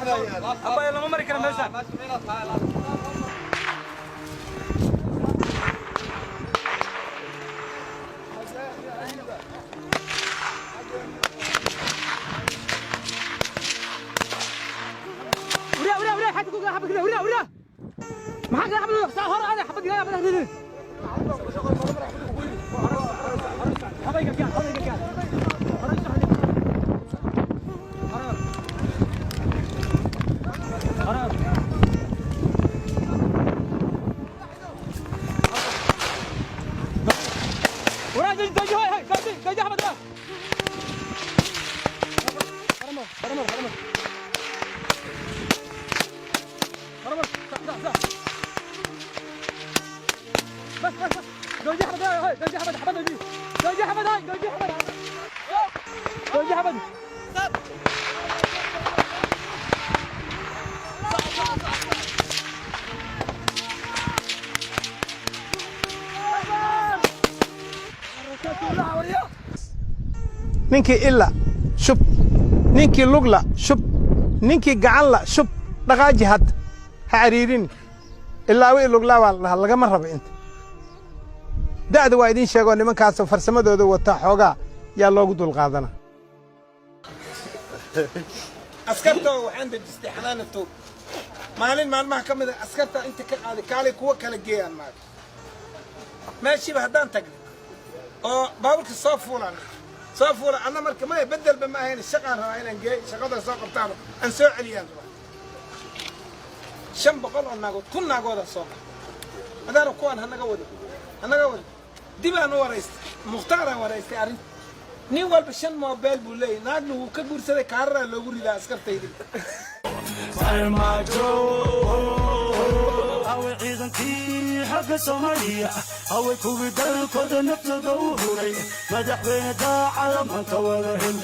أبا يلا ما مري كلام ماشان ورا حتى تقول حبة كده ورا ما حاجة حبة صار هذا حبة كده حبة كده حبة كده ورا جاي هاي جاي حبة ده حرمر بس جوجي حبد هاي جوجي حبد جوجي حبد هاي جوجي حبد ninkii illa shub ninkii lugla shub ninkii gacan la shub dhaqaaji had ha cariirin ilaa way lugla waa lagama rabo inta da'da waa idin sheego nimankaas farsamadooda wata xoogaa yaa loogu dul qaadana askarta waxaan dejistay xanaanto maalmaha kamid ah askarta inta ka qaaday kaalay kuwa kala geeyaan meeshiiba haddaan tagno oo baaburka soo fuulan anna marka ma bedelba ma ahayn shaqaan rabaa inaan geey shaqada soo qabtaan aan soo celiyaan rabaa 500 oo naagood kun naagooda soo adaan kuwan hanaga wado dib aan waraystay muxtaaraan waraystay arrin nin walba 5 mobile buu leeyahay naagna wuu ka guursaday kaarara loogu ridaa askartayda حق سوماليا أو كوبي دل كود نبتة ظهوري مدح بين دا على من توالهم